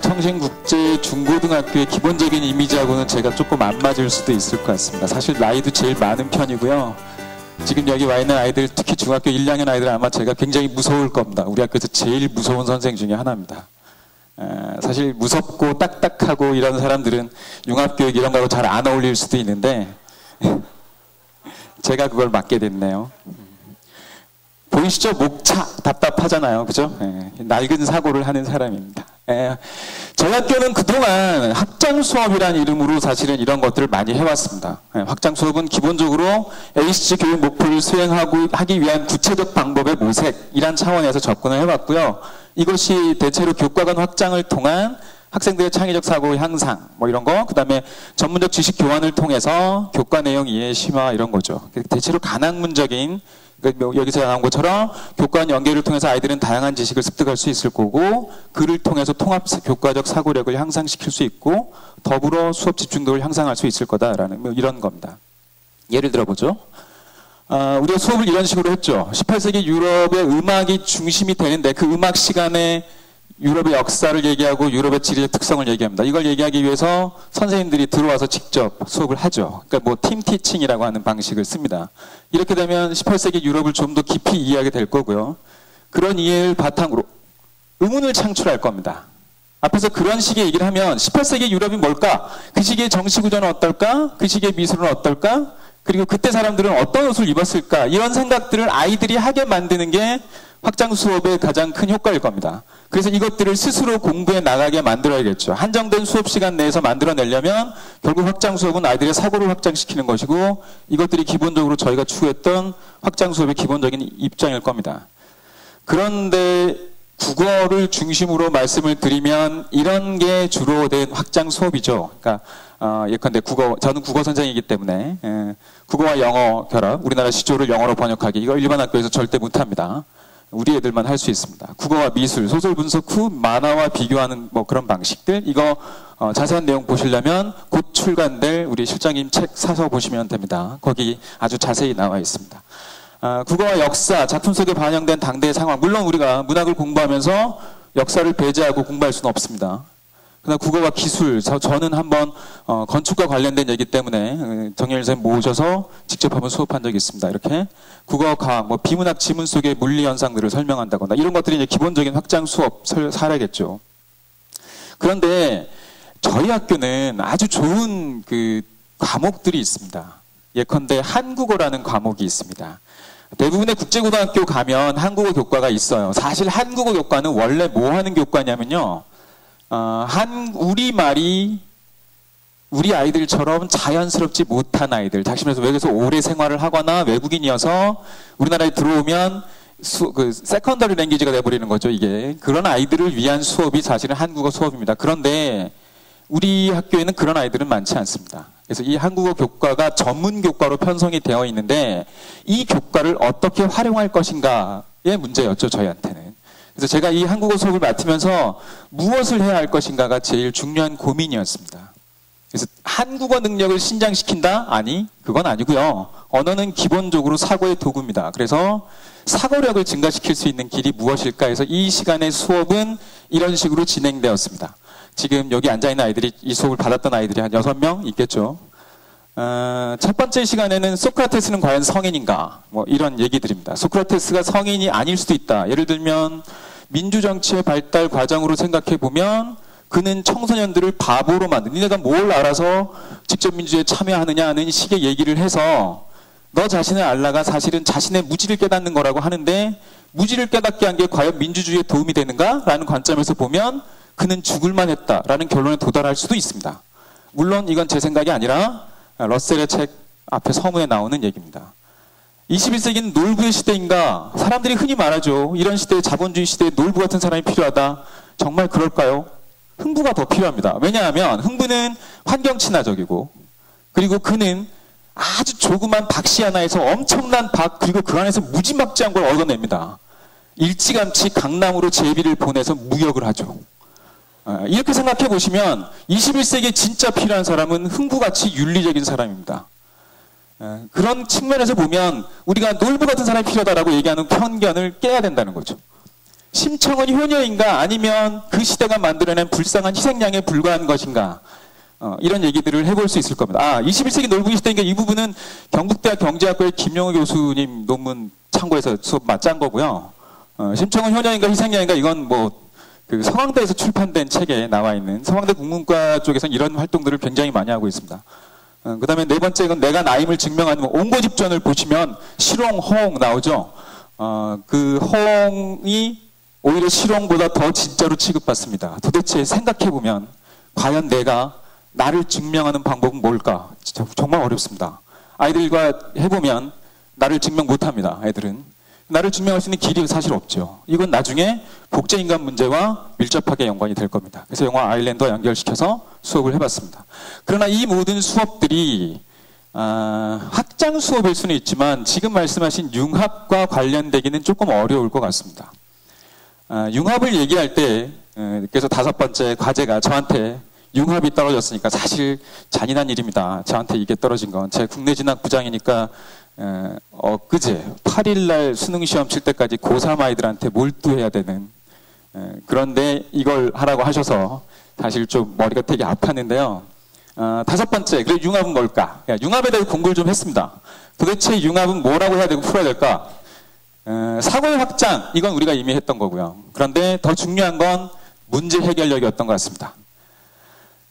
청신국제 중고등학교의 기본적인 이미지하고는 제가 조금 안 맞을 수도 있을 것 같습니다. 사실 나이도 제일 많은 편이고요. 지금 여기 와 있는 아이들, 특히 중학교 1, 2학년 아이들 아마 제가 굉장히 무서울 겁니다. 우리 학교에서 제일 무서운 선생 중에 하나입니다. 사실 무섭고 딱딱하고 이런 사람들은 융합교육 이런 거하고 잘 안 어울릴 수도 있는데 제가 그걸 맡게 됐네요. 보이시죠? 목차 답답하잖아요. 그죠? 낡은 사고를 하는 사람입니다. 저희 학교는 그동안 학장 수업이라는 이름으로 사실은 이런 것들을 많이 해왔습니다. 학장 수업은 기본적으로 ACG 교육 목표를 수행하기 위한 구체적 방법의 모색이란 차원에서 접근을 해왔고요. 이것이 대체로 교과관 확장을 통한 학생들의 창의적 사고 향상, 뭐 이런 거, 그 다음에 전문적 지식 교환을 통해서 교과 내용 이해, 심화 이런 거죠. 대체로 가학문적인, 여기서 나온 것처럼 교과관 연계를 통해서 아이들은 다양한 지식을 습득할 수 있을 거고, 그를 통해서 통합 교과적 사고력을 향상시킬 수 있고, 더불어 수업 집중도를 향상할 수 있을 거다라는 뭐 이런 겁니다. 예를 들어보죠. 우리가 수업을 이런 식으로 했죠. 18세기 유럽의 음악이 중심이 되는데 그 음악 시간에 유럽의 역사를 얘기하고 유럽의 지리의 특성을 얘기합니다. 이걸 얘기하기 위해서 선생님들이 들어와서 직접 수업을 하죠. 그러니까 뭐 팀 티칭이라고 하는 방식을 씁니다. 이렇게 되면 18세기 유럽을 좀 더 깊이 이해하게 될 거고요. 그런 이해를 바탕으로 의문을 창출할 겁니다. 앞에서 그런 식의 얘기를 하면 18세기 유럽이 뭘까? 그 시기의 정치구조는 어떨까? 그 시기의 미술은 어떨까? 그리고 그때 사람들은 어떤 옷을 입었을까? 이런 생각들을 아이들이 하게 만드는 게 확장 수업의 가장 큰 효과일 겁니다. 그래서 이것들을 스스로 공부해 나가게 만들어야겠죠. 한정된 수업 시간 내에서 만들어내려면 결국 확장 수업은 아이들의 사고를 확장시키는 것이고 이것들이 기본적으로 저희가 추구했던 확장 수업의 기본적인 입장일 겁니다. 그런데 국어를 중심으로 말씀을 드리면 이런 게 주로 된 확장 수업이죠. 그러니까 예컨대 저는 국어 선생이기 때문에 국어와 영어 결합, 우리나라 시조를 영어로 번역하기, 이거 일반 학교에서 절대 못합니다. 우리 애들만 할 수 있습니다. 국어와 미술, 소설 분석 후 만화와 비교하는 뭐 그런 방식들, 이거 자세한 내용 보시려면 곧 출간될 우리 실장님 책 사서 보시면 됩니다. 거기 아주 자세히 나와 있습니다. 국어와 역사, 작품 속에 반영된 당대의 상황, 물론 우리가 문학을 공부하면서 역사를 배제하고 공부할 수는 없습니다. 그러나 국어와 기술, 저는 한번 건축과 관련된 얘기 때문에 정열 선생님 모셔서 직접 한번 수업한 적이 있습니다. 이렇게 국어, 과학, 뭐 비문학 지문 속의 물리 현상들을 설명한다거나 이런 것들이 이제 기본적인 확장 수업 사례겠죠. 그런데 저희 학교는 아주 좋은 그 과목들이 있습니다. 예컨대 한국어라는 과목이 있습니다. 대부분의 국제고등학교 가면 한국어 교과가 있어요. 사실 한국어 교과는 원래 뭐 하는 교과냐면요. 우리말이 우리 아이들처럼 자연스럽지 못한 아이들, 다시 말해서 외국에서 오래 생활을 하거나 외국인이어서 우리나라에 들어오면 세컨더리 랭귀지가 돼버리는 거죠, 이게. 그런 아이들을 위한 수업이 사실은 한국어 수업입니다. 그런데 우리 학교에는 그런 아이들은 많지 않습니다. 그래서 이 한국어 교과가 전문 교과로 편성이 되어 있는데 이 교과를 어떻게 활용할 것인가의 문제였죠, 저희한테는. 그래서 제가 이 한국어 수업을 맡으면서 무엇을 해야 할 것인가가 제일 중요한 고민이었습니다. 그래서 한국어 능력을 신장시킨다? 아니, 그건 아니고요. 언어는 기본적으로 사고의 도구입니다. 그래서 사고력을 증가시킬 수 있는 길이 무엇일까 해서 이 시간의 수업은 이런 식으로 진행되었습니다. 지금 여기 앉아있는 아이들이 이 수업을 받았던 아이들이 한 6명 있겠죠. 첫 번째 시간에는 소크라테스는 과연 성인인가? 뭐 이런 얘기들입니다. 소크라테스가 성인이 아닐 수도 있다. 예를 들면 민주정치의 발달 과정으로 생각해보면 그는 청소년들을 바보로 니네가 뭘 알아서 직접 민주주의에 참여하느냐 하는 식의 얘기를 해서 너 자신을 알라가 사실은 자신의 무지를 깨닫는 거라고 하는데 무지를 깨닫게 한 게 과연 민주주의에 도움이 되는가? 라는 관점에서 보면 그는 죽을만 했다라는 결론에 도달할 수도 있습니다. 물론 이건 제 생각이 아니라 러셀의 책 앞에 서문에 나오는 얘기입니다. 21세기는 놀부의 시대인가? 사람들이 흔히 말하죠. 이런 시대에 자본주의 시대에 놀부 같은 사람이 필요하다. 정말 그럴까요? 흥부가 더 필요합니다. 왜냐하면 흥부는 환경 친화적이고 그리고 그는 아주 조그만 박씨 하나에서 엄청난 그리고 그 안에서 무지막지한 걸 얻어냅니다. 일찌감치 강남으로 제비를 보내서 무역을 하죠. 이렇게 생각해 보시면 21세기에 진짜 필요한 사람은 흥부같이 윤리적인 사람입니다. 그런 측면에서 보면 우리가 놀부 같은 사람이 필요하다고 얘기하는 편견을 깨야 된다는 거죠. 심청은 효녀인가 아니면 그 시대가 만들어낸 불쌍한 희생양에 불과한 것인가? 이런 얘기들을 해볼 수 있을 겁니다. 21세기 놀부기 시대니까 이 부분은 경북대학 경제학과의 김용호 교수님 논문 참고해서 수업 맞짠 거고요. 심청은 효녀인가 희생양인가 이건 뭐 그 서강대에서 출판된 책에 나와 있는 서강대 국문과 쪽에서는 이런 활동들을 굉장히 많이 하고 있습니다. 그 다음에 네 번째 건 내가 나임을 증명하는 옹고집전을 보시면 실홍, 허홍 나오죠. 그 허홍이 오히려 실홍보다 더 진짜로 취급받습니다. 도대체 생각해보면 과연 내가 나를 증명하는 방법은 뭘까? 진짜 정말 어렵습니다. 아이들과 해보면 나를 증명 못합니다. 애들은. 나를 증명할 수 있는 길이 사실 없죠. 이건 나중에 복제인간 문제와 밀접하게 연관이 될 겁니다. 그래서 영화 아일랜드와 연결시켜서 수업을 해봤습니다. 그러나 이 모든 수업들이 학장 수업일 수는 있지만 지금 말씀하신 융합과 관련되기는 조금 어려울 것 같습니다. 융합을 얘기할 때 그래서 다섯 번째 과제가 저한테 융합이 떨어졌으니까 사실 잔인한 일입니다. 저한테 이게 떨어진 건 제 국내 진학 부장이니까 엊그제 8일날 수능시험 칠 때까지 고3 아이들한테 몰두해야 되는 그런데 이걸 하라고 하셔서 사실 좀 머리가 되게 아팠는데요. 다섯 번째, 그래 융합은 뭘까? 융합에 대해 공부를 좀 했습니다. 도대체 융합은 뭐라고 해야 되고 풀어야 될까? 사고의 확장, 이건 우리가 이미 했던 거고요. 그런데 더 중요한 건 문제 해결력이었던 것 같습니다.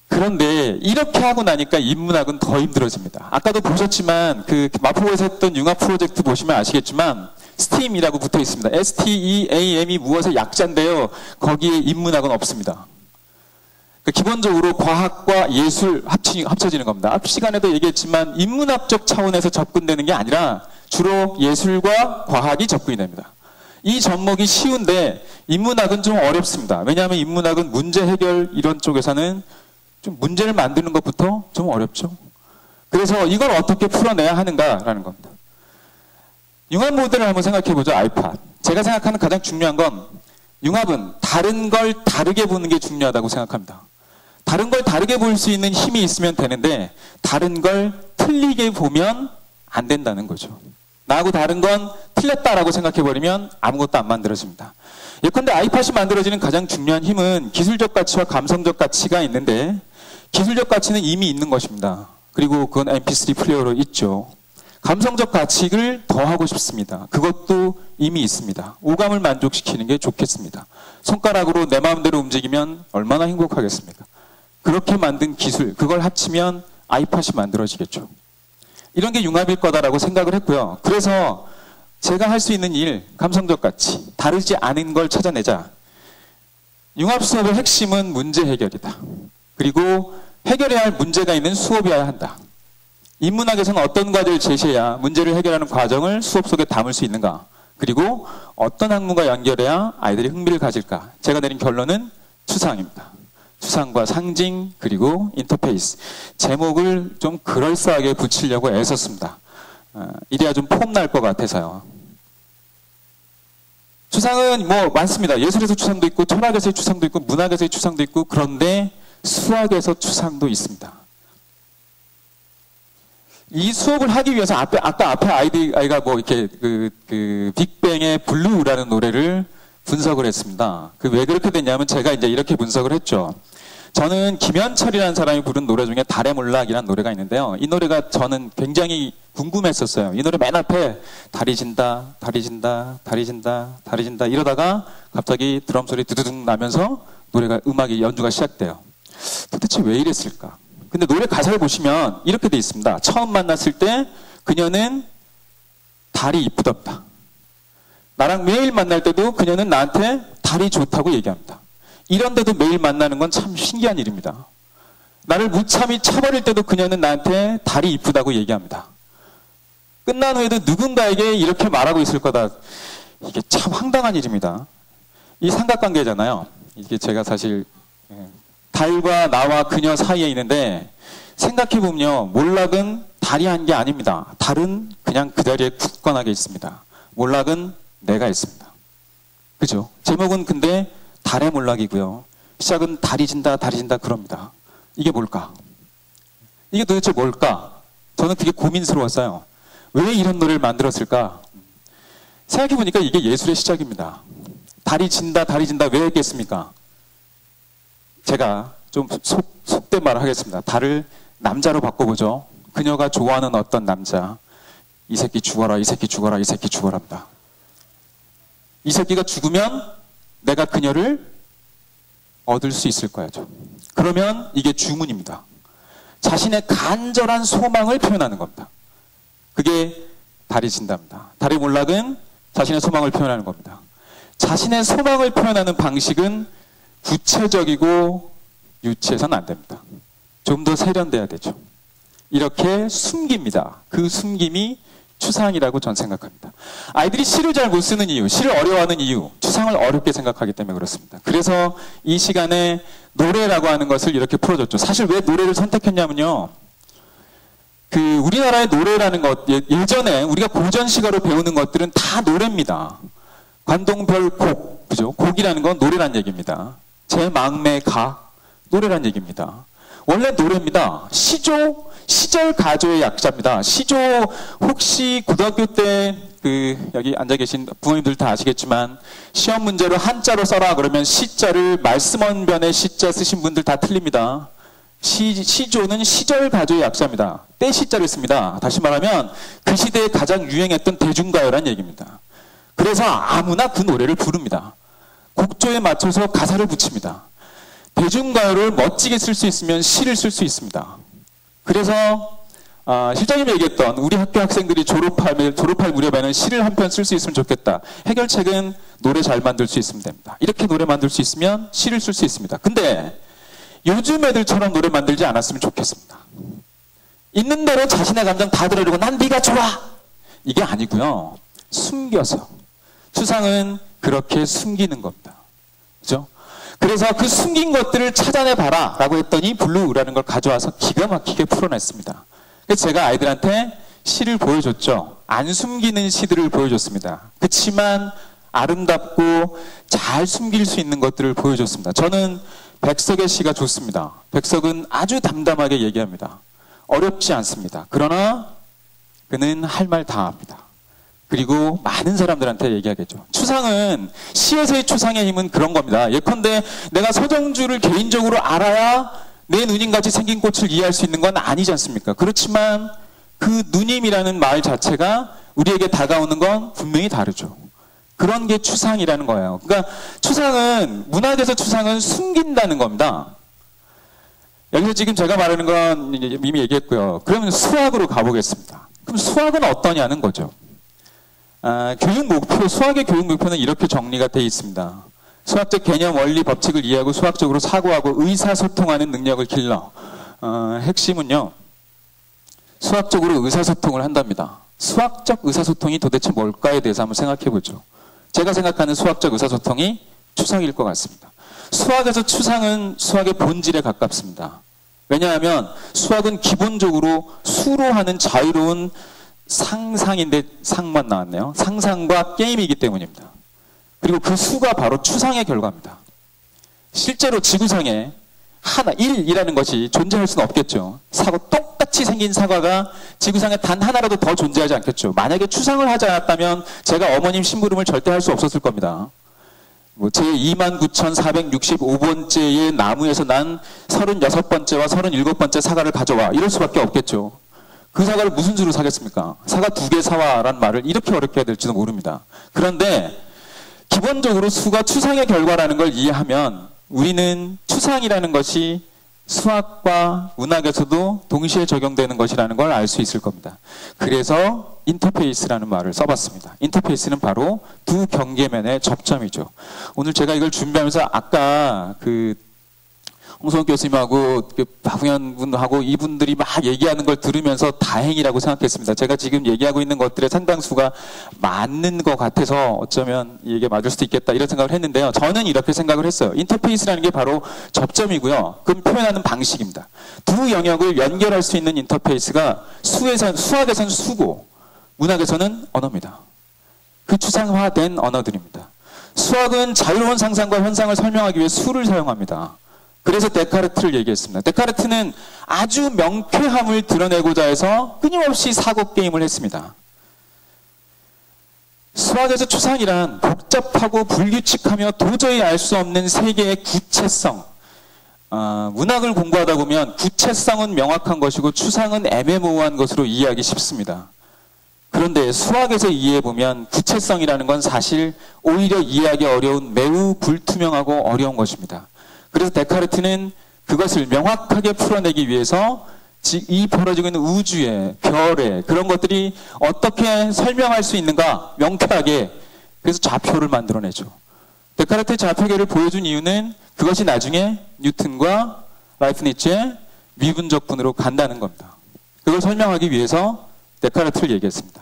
그런데 이렇게 하고 나니까 인문학은 더 힘들어집니다. 아까도 보셨지만 그 마포구에서 했던 융합 프로젝트 보시면 아시겠지만 STEAM이라고 붙어 있습니다. STEAM이 무엇의 약자인데요. 거기에 인문학은 없습니다. 기본적으로 과학과 예술 합쳐지는 겁니다. 앞 시간에도 얘기했지만 인문학적 차원에서 접근되는 게 아니라 주로 예술과 과학이 접근이 됩니다. 이 접목이 쉬운데 인문학은 좀 어렵습니다. 왜냐하면 인문학은 문제 해결 이런 쪽에서는 좀 문제를 만드는 것부터 좀 어렵죠. 그래서 이걸 어떻게 풀어내야 하는가라는 겁니다. 융합 모델을 한번 생각해 보죠. 아이팟. 제가 생각하는 가장 중요한 건 융합은 다른 걸 다르게 보는 게 중요하다고 생각합니다. 다른 걸 다르게 볼 수 있는 힘이 있으면 되는데 다른 걸 틀리게 보면 안 된다는 거죠. 나하고 다른 건 틀렸다라고 생각해버리면 아무것도 안 만들어집니다. 예컨대 아이팟이 만들어지는 가장 중요한 힘은 기술적 가치와 감성적 가치가 있는데 기술적 가치는 이미 있는 것입니다. 그리고 그건 MP3 플레이어로 있죠. 감성적 가치를 더하고 싶습니다. 그것도 이미 있습니다. 오감을 만족시키는 게 좋겠습니다. 손가락으로 내 마음대로 움직이면 얼마나 행복하겠습니까? 그렇게 만든 기술, 그걸 합치면 아이팟이 만들어지겠죠. 이런 게 융합일 거다라고 생각을 했고요. 그래서 제가 할 수 있는 일, 감성적 가치, 다르지 않은 걸 찾아내자. 융합 수업의 핵심은 문제 해결이다. 그리고 해결해야 할 문제가 있는 수업이어야 한다. 인문학에서는 어떤 과제를 제시해야 문제를 해결하는 과정을 수업 속에 담을 수 있는가. 그리고 어떤 학문과 연결해야 아이들이 흥미를 가질까. 제가 내린 결론은 추상입니다. 추상과 상징 그리고 인터페이스. 제목을 좀 그럴싸하게 붙이려고 애썼습니다. 이래야 좀 폼날 것 같아서요. 추상은 뭐 많습니다. 예술에서 추상도 있고 철학에서의 추상도 있고 문학에서의 추상도 있고 그런데 수학에서 추상도 있습니다. 이 수업을 하기 위해서 아까 앞에 아이가 뭐 이렇게 빅뱅의 블루라는 노래를 분석을 했습니다. 왜 그렇게 됐냐면 제가 이제 이렇게 분석을 했죠. 저는 김현철이라는 사람이 부른 노래 중에 달의 몰락이라는 노래가 있는데요. 이 노래가 저는 굉장히 궁금했었어요. 이 노래 맨 앞에 달이 진다, 달이 진다, 달이 진다, 달이 진다 이러다가 갑자기 드럼 소리 두두둑 나면서 음악이 연주가 시작돼요. 도대체 왜 이랬을까? 근데 노래 가사를 보시면 이렇게 돼 있습니다. 처음 만났을 때 그녀는 달이 이쁘답니다. 나랑 매일 만날 때도 그녀는 나한테 달이 좋다고 얘기합니다. 이런데도 매일 만나는 건 참 신기한 일입니다. 나를 무참히 차버릴 때도 그녀는 나한테 달이 이쁘다고 얘기합니다. 끝난 후에도 누군가에게 이렇게 말하고 있을 거다. 이게 참 황당한 일입니다. 이 삼각관계잖아요. 이게 제가 사실 달과 나와 그녀 사이에 있는데 생각해보면요. 몰락은 달이 한 게 아닙니다. 달은 그냥 그 자리에 굳건하게 있습니다. 몰락은 내가 있습니다. 그죠? 제목은 근데 달의 몰락이고요. 시작은 달이 진다 그럽니다. 이게 뭘까? 이게 도대체 뭘까? 저는 그게 고민스러웠어요. 왜 이런 노래를 만들었을까? 생각해보니까 이게 예술의 시작입니다. 다리 진다, 다리 진다 왜 했겠습니까? 제가 좀 속된 말을 하겠습니다. 달을 남자로 바꿔보죠. 그녀가 좋아하는 어떤 남자. 이 새끼 죽어라, 이 새끼 죽어라, 이 새끼 죽어랍니다. 이 새끼가 죽으면 내가 그녀를 얻을 수 있을 거야죠. 그러면 이게 주문입니다. 자신의 간절한 소망을 표현하는 겁니다. 그게 달이 진답니다. 달의 몰락은 자신의 소망을 표현하는 겁니다. 자신의 소망을 표현하는 방식은 구체적이고 유치해서는 안 됩니다. 좀 더 세련돼야 되죠. 이렇게 숨깁니다. 그 숨김이 추상이라고 전 생각합니다. 아이들이 시를 잘 못 쓰는 이유, 시를 어려워하는 이유, 추상을 어렵게 생각하기 때문에 그렇습니다. 그래서 이 시간에 노래라고 하는 것을 이렇게 풀어줬죠. 사실 왜 노래를 선택했냐면요. 우리나라의 노래라는 것, 예전에 우리가 고전 시가로 배우는 것들은 다 노래입니다. 관동별 곡, 그죠? 곡이라는 건 노래란 얘기입니다. 제 마음의 가, 노래란 얘기입니다. 원래 노래입니다. 시조, 시절 가조의 약자입니다. 시조, 혹시 고등학교 때 여기 앉아 계신 부모님들 다 아시겠지만 시험 문제로 한자로 써라 그러면 시자를 말씀언변의 시자 쓰신 분들 다 틀립니다. 시조는 시절 가조의 약자입니다. 때 시자를 씁니다. 다시 말하면 그 시대에 가장 유행했던 대중가요란 얘기입니다. 그래서 아무나 그 노래를 부릅니다. 곡조에 맞춰서 가사를 붙입니다. 대중가요를 멋지게 쓸 수 있으면 시를 쓸 수 있습니다. 그래서 실장님이 얘기했던 우리 학교 학생들이 졸업할 무렵에는 시를 한 편 쓸 수 있으면 좋겠다. 해결책은 노래 잘 만들 수 있으면 됩니다. 이렇게 노래 만들 수 있으면 시를 쓸 수 있습니다. 근데 요즘 애들처럼 노래 만들지 않았으면 좋겠습니다. 있는 대로 자신의 감정 다 드러내고 난 네가 좋아! 이게 아니고요. 숨겨서. 추상은 그렇게 숨기는 겁니다. 그죠? 그래서 그 숨긴 것들을 찾아내봐라 라고 했더니 블루라는 걸 가져와서 기가 막히게 풀어냈습니다. 그래서 제가 아이들한테 시를 보여줬죠. 안 숨기는 시들을 보여줬습니다. 그치만 아름답고 잘 숨길 수 있는 것들을 보여줬습니다. 저는 백석의 시가 좋습니다. 백석은 아주 담담하게 얘기합니다. 어렵지 않습니다. 그러나 그는 할 말 다 합니다. 그리고 많은 사람들한테 얘기하겠죠. 추상은, 시에서의 추상의 힘은 그런 겁니다. 예컨대 내가 서정주를 개인적으로 알아야 내 누님같이 생긴 꽃을 이해할 수 있는 건 아니지 않습니까? 그렇지만 그 누님이라는 말 자체가 우리에게 다가오는 건 분명히 다르죠. 그런 게 추상이라는 거예요. 그러니까 추상은, 문학에서 추상은 숨긴다는 겁니다. 여기서 지금 제가 말하는 건 이미 얘기했고요. 그러면 수학으로 가보겠습니다. 그럼 수학은 어떠냐는 거죠. 교육 목표, 수학의 교육 목표는 이렇게 정리가 되어 있습니다. 수학적 개념, 원리, 법칙을 이해하고 수학적으로 사고하고 의사소통하는 능력을 길러. 핵심은요. 수학적으로 의사소통을 한답니다. 수학적 의사소통이 도대체 뭘까에 대해서 한번 생각해보죠. 제가 생각하는 수학적 의사소통이 추상일 것 같습니다. 수학에서 추상은 수학의 본질에 가깝습니다. 왜냐하면 수학은 기본적으로 수로 하는 자유로운 상상인데 상만 나왔네요. 상상과 게임이기 때문입니다. 그리고 그 수가 바로 추상의 결과입니다. 실제로 지구상에 하나, 1이라는 것이 존재할 수는 없겠죠. 똑같이 생긴 사과가 지구상에 단 하나라도 더 존재하지 않겠죠. 만약에 추상을 하지 않았다면 제가 어머님 심부름을 절대 할 수 없었을 겁니다. 제 29,465번째의 나무에서 난 36번째와 37번째 사과를 가져와. 이럴 수밖에 없겠죠. 그 사과를 무슨 수로 사겠습니까? 사과 2개 사와란 말을 이렇게 어렵게 해야 될지도 모릅니다. 그런데 기본적으로 수가 추상의 결과라는 걸 이해하면 우리는 추상이라는 것이 수학과 문학에서도 동시에 적용되는 것이라는 걸 알 수 있을 겁니다. 그래서 인터페이스라는 말을 써봤습니다. 인터페이스는 바로 두 경계면의 접점이죠. 오늘 제가 이걸 준비하면서 아까 홍성욱 교수님하고 박웅현 분하고 이분들이 막 얘기하는 걸 들으면서 다행이라고 생각했습니다. 제가 지금 얘기하고 있는 것들의 상당수가 맞는 것 같아서 어쩌면 이게 맞을 수도 있겠다 이런 생각을 했는데요. 저는 이렇게 생각을 했어요. 인터페이스라는 게 바로 접점이고요. 그럼 표현하는 방식입니다. 두 영역을 연결할 수 있는 인터페이스가 수학에서는 수고 문학에서는 언어입니다. 그 추상화된 언어들입니다. 수학은 자유로운 상상과 현상을 설명하기 위해 수를 사용합니다. 그래서 데카르트를 얘기했습니다. 데카르트는 아주 명쾌함을 드러내고자 해서 끊임없이 사고 게임을 했습니다. 수학에서 추상이란 복잡하고 불규칙하며 도저히 알 수 없는 세계의 구체성. 문학을 공부하다 보면 구체성은 명확한 것이고 추상은 애매모호한 것으로 이해하기 쉽습니다. 그런데 수학에서 이해해보면 구체성이라는 건 사실 오히려 이해하기 어려운 매우 불투명하고 어려운 것입니다. 그래서 데카르트는 그것을 명확하게 풀어내기 위해서 이 벌어지고 있는 우주의, 별의 그런 것들이 어떻게 설명할 수 있는가 명쾌하게, 그래서 좌표를 만들어내죠. 데카르트의 좌표계를 보여준 이유는 그것이 나중에 뉴턴과 라이프니츠의 미분적분으로 간다는 겁니다. 그걸 설명하기 위해서 데카르트를 얘기했습니다.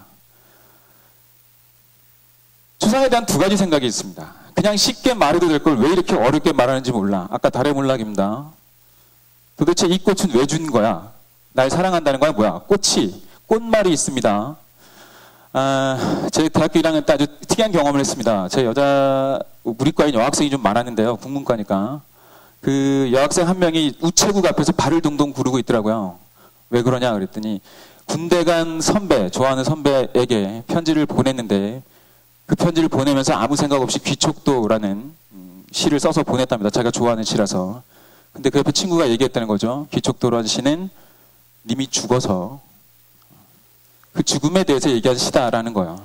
추상에 대한 두 가지 생각이 있습니다. 그냥 쉽게 말해도 될 걸 왜 이렇게 어렵게 말하는지 몰라. 아까 달의 문학입니다. 도대체 이 꽃은 왜 준 거야? 날 사랑한다는 거야? 뭐야? 꽃말이 있습니다. 제 대학교 1학년 때 아주 특이한 경험을 했습니다. 제 우리 과에 여학생이 좀 많았는데요. 국문과니까. 그 여학생 한 명이 우체국 앞에서 발을 동동 구르고 있더라고요. 왜 그러냐 그랬더니 군대 간 선배, 좋아하는 선배에게 편지를 보냈는데 그 편지를 보내면서 아무 생각 없이 귀촉도라는 시를 써서 보냈답니다. 자기가 좋아하는 시라서. 근데 그 옆에 친구가 얘기했다는 거죠. 귀촉도라는 시는 님이 죽어서 그 죽음에 대해서 얘기한 시다라는 거예요.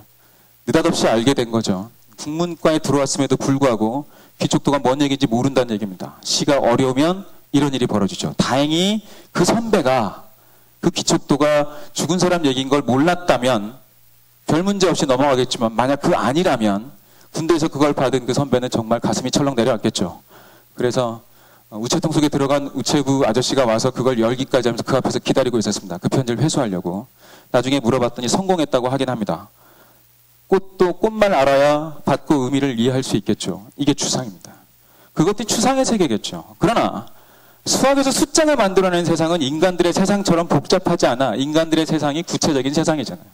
느닷없이 알게 된 거죠. 국문과에 들어왔음에도 불구하고 귀촉도가 뭔 얘기인지 모른다는 얘기입니다. 시가 어려우면 이런 일이 벌어지죠. 다행히 그 선배가 그 귀촉도가 죽은 사람 얘기인 걸 몰랐다면 별 문제 없이 넘어가겠지만 만약 그 아니라면 군대에서 그걸 받은 그 선배는 정말 가슴이 철렁 내려왔겠죠. 그래서 우체통 속에 들어간 우체부 아저씨가 와서 그걸 열기까지 하면서 그 앞에서 기다리고 있었습니다. 그 편지를 회수하려고. 나중에 물어봤더니 성공했다고 하긴 합니다. 꽃도 꽃말 알아야 받고 의미를 이해할 수 있겠죠. 이게 추상입니다. 그것도 추상의 세계겠죠. 그러나 수학에서 숫자가 만들어낸 세상은 인간들의 세상처럼 복잡하지 않아. 인간들의 세상이 구체적인 세상이잖아요.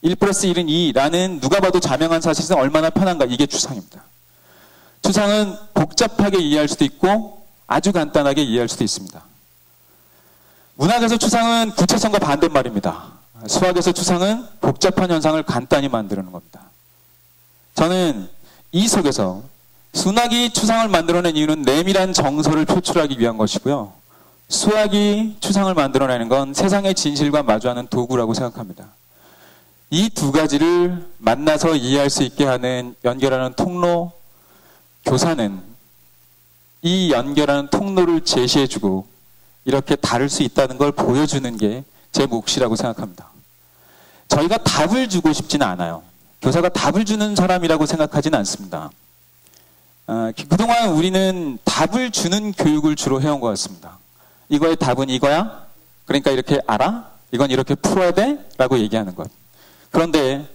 1 플러스 1은 2라는 누가 봐도 자명한 사실은 얼마나 편한가. 이게 추상입니다. 추상은 복잡하게 이해할 수도 있고 아주 간단하게 이해할 수도 있습니다. 문학에서 추상은 구체성과 반대말입니다. 수학에서 추상은 복잡한 현상을 간단히 만드는 겁니다. 저는 이 속에서 순학이 추상을 만들어낸 이유는 내밀한 정서를 표출하기 위한 것이고요. 수학이 추상을 만들어내는 건 세상의 진실과 마주하는 도구라고 생각합니다. 이 두 가지를 만나서 이해할 수 있게 하는 연결하는 통로, 교사는 이 연결하는 통로를 제시해주고 이렇게 다를 수 있다는 걸 보여주는 게 제 몫이라고 생각합니다. 저희가 답을 주고 싶지는 않아요. 교사가 답을 주는 사람이라고 생각하지는 않습니다. 그동안 우리는 답을 주는 교육을 주로 해온 것 같습니다. 이거의 답은 이거야? 그러니까 이렇게 알아? 이건 이렇게 풀어야 돼? 라고 얘기하는 것. 그런데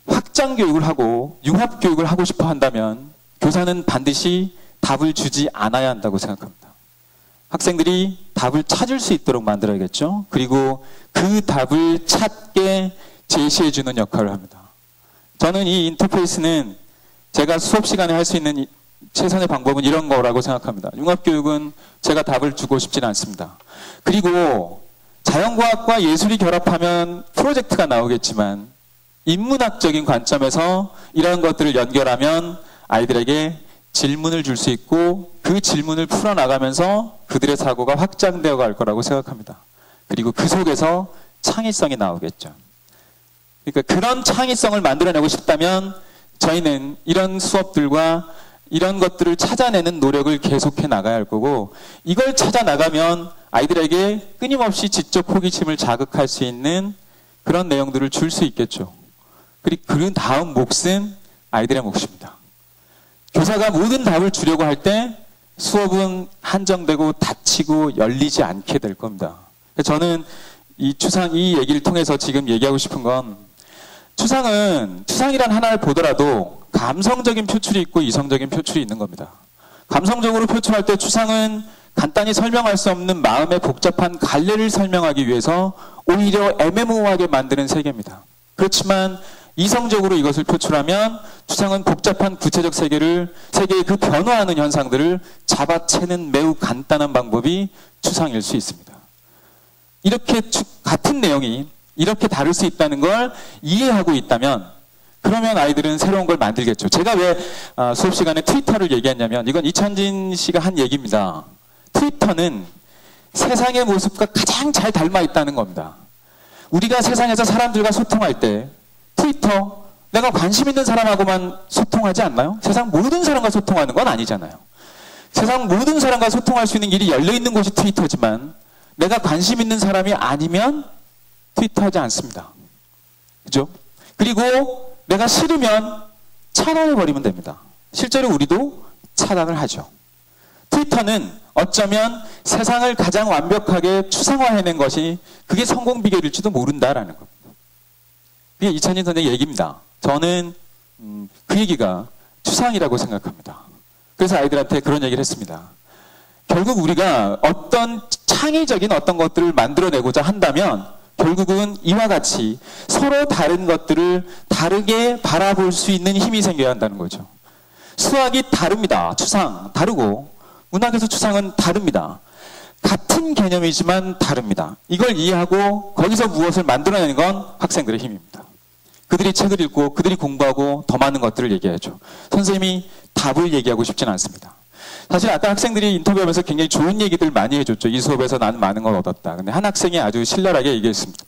확장 교육을 하고 융합 교육을 하고 싶어 한다면 교사는 반드시 답을 주지 않아야 한다고 생각합니다. 학생들이 답을 찾을 수 있도록 만들어야겠죠. 그리고 그 답을 찾게 제시해주는 역할을 합니다. 저는 이 인터페이스는 제가 수업 시간에 할 수 있는 최선의 방법은 이런 거라고 생각합니다. 융합교육은 제가 답을 주고 싶지는 않습니다. 그리고 자연과학과 예술이 결합하면 프로젝트가 나오겠지만 인문학적인 관점에서 이런 것들을 연결하면 아이들에게 질문을 줄 수 있고 그 질문을 풀어나가면서 그들의 사고가 확장되어 갈 거라고 생각합니다. 그리고 그 속에서 창의성이 나오겠죠. 그러니까 그런 창의성을 만들어내고 싶다면 저희는 이런 수업들과 이런 것들을 찾아내는 노력을 계속해 나가야 할 거고 이걸 찾아나가면 아이들에게 끊임없이 지적 호기심을 자극할 수 있는 그런 내용들을 줄 수 있겠죠. 그리고 그 다음 몫은 아이들의 몫입니다. 교사가 모든 답을 주려고 할 때 수업은 한정되고 닫히고 열리지 않게 될 겁니다. 저는 이 얘기를 통해서 지금 얘기하고 싶은 건 추상이란 하나를 보더라도 감성적인 표출이 있고 이성적인 표출이 있는 겁니다. 감성적으로 표출할 때 추상은 간단히 설명할 수 없는 마음의 복잡한 갈래를 설명하기 위해서 오히려 애매모호하게 만드는 세계입니다. 그렇지만 이성적으로 이것을 표출하면 추상은 복잡한 구체적 세계의 그 변화하는 현상들을 잡아채는 매우 간단한 방법이 추상일 수 있습니다. 이렇게 같은 내용이 이렇게 다를 수 있다는 걸 이해하고 있다면 그러면 아이들은 새로운 걸 만들겠죠. 제가 왜 수업 시간에 트위터를 얘기했냐면 이건 이찬진 씨가 한 얘기입니다. 트위터는 세상의 모습과 가장 잘 닮아 있다는 겁니다. 우리가 세상에서 사람들과 소통할 때 트위터, 내가 관심 있는 사람하고만 소통하지 않나요? 세상 모든 사람과 소통하는 건 아니잖아요. 세상 모든 사람과 소통할 수 있는 길이 열려있는 곳이 트위터지만 내가 관심 있는 사람이 아니면 트위터하지 않습니다. 그죠? 그리고 내가 싫으면 차단해버리면 됩니다. 실제로 우리도 차단을 하죠. 트위터는 어쩌면 세상을 가장 완벽하게 추상화해낸 것이 그게 성공 비결일지도 모른다라는 겁니다. 그게 이찬진 선생의 얘기입니다. 저는 그 얘기가 추상이라고 생각합니다. 그래서 아이들한테 그런 얘기를 했습니다. 결국 우리가 어떤 창의적인 어떤 것들을 만들어내고자 한다면 결국은 이와 같이 서로 다른 것들을 다르게 바라볼 수 있는 힘이 생겨야 한다는 거죠. 수학이 다릅니다. 추상 다르고 문학에서 추상은 다릅니다. 같은 개념이지만 다릅니다. 이걸 이해하고 거기서 무엇을 만들어내는 건 학생들의 힘입니다. 그들이 책을 읽고 그들이 공부하고 더 많은 것들을 얘기해야죠. 선생님이 답을 얘기하고 싶지는 않습니다. 사실 아까 학생들이 인터뷰하면서 굉장히 좋은 얘기들 많이 해줬죠. 이 수업에서 나는 많은 걸 얻었다. 근데 한 학생이 아주 신랄하게 얘기했습니다.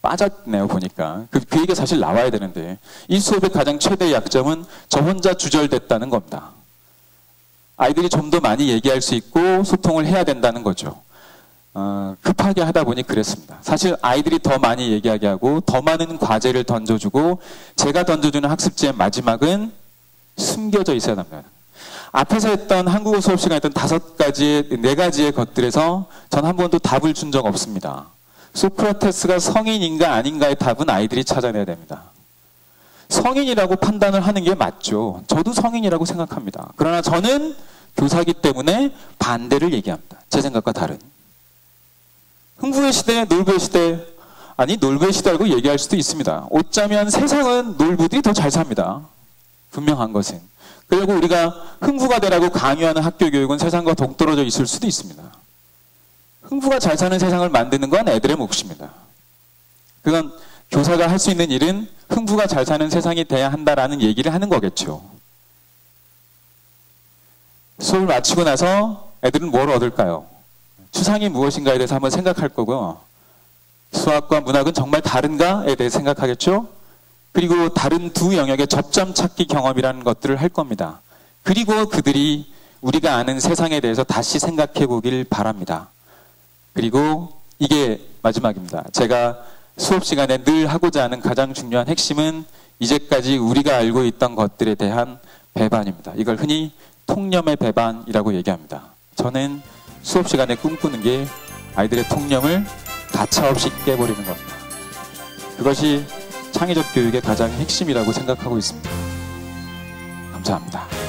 빠졌네요, 보니까. 그 얘기가 사실 나와야 되는데 이 수업의 가장 최대의 약점은 저 혼자 주절됐다는 겁니다. 아이들이 좀 더 많이 얘기할 수 있고 소통을 해야 된다는 거죠. 급하게 하다 보니 그랬습니다. 사실 아이들이 더 많이 얘기하게 하고 더 많은 과제를 던져주고 제가 던져주는 학습지의 마지막은 숨겨져 있어야 합니다. 앞에서 했던 한국어 수업 시간에 했던 4가지의 것들에서 전 한 번도 답을 준 적 없습니다. 소크라테스가 성인인가 아닌가의 답은 아이들이 찾아내야 됩니다. 성인이라고 판단을 하는 게 맞죠. 저도 성인이라고 생각합니다. 그러나 저는 교사이기 때문에 반대를 얘기합니다. 제 생각과 다른. 흥부의 시대, 놀부의 시대, 아니 놀부의 시대라고 얘기할 수도 있습니다. 어쩌면 세상은 놀부들이 더 잘 삽니다. 분명한 것은. 그리고 우리가 흥부가 되라고 강요하는 학교 교육은 세상과 동떨어져 있을 수도 있습니다. 흥부가 잘 사는 세상을 만드는 건 애들의 몫입니다. 그건 교사가 할 수 있는 일은 흥부가 잘 사는 세상이 돼야 한다라는 얘기를 하는 거겠죠. 수업을 마치고 나서 애들은 뭘 얻을까요? 추상이 무엇인가에 대해서 한번 생각할 거고요. 수학과 문학은 정말 다른가에 대해 생각하겠죠. 그리고 다른 두 영역의 접점 찾기 경험이라는 것들을 할 겁니다. 그리고 그들이 우리가 아는 세상에 대해서 다시 생각해 보길 바랍니다. 그리고 이게 마지막입니다. 제가 수업 시간에 늘 하고자 하는 가장 중요한 핵심은 이제까지 우리가 알고 있던 것들에 대한 배반입니다. 이걸 흔히 통념의 배반이라고 얘기합니다. 저는 수업 시간에 꿈꾸는 게 아이들의 통념을 가차없이 깨버리는 겁니다. 그것이 창의적 교육의 가장 핵심이라고 생각하고 있습니다. 감사합니다.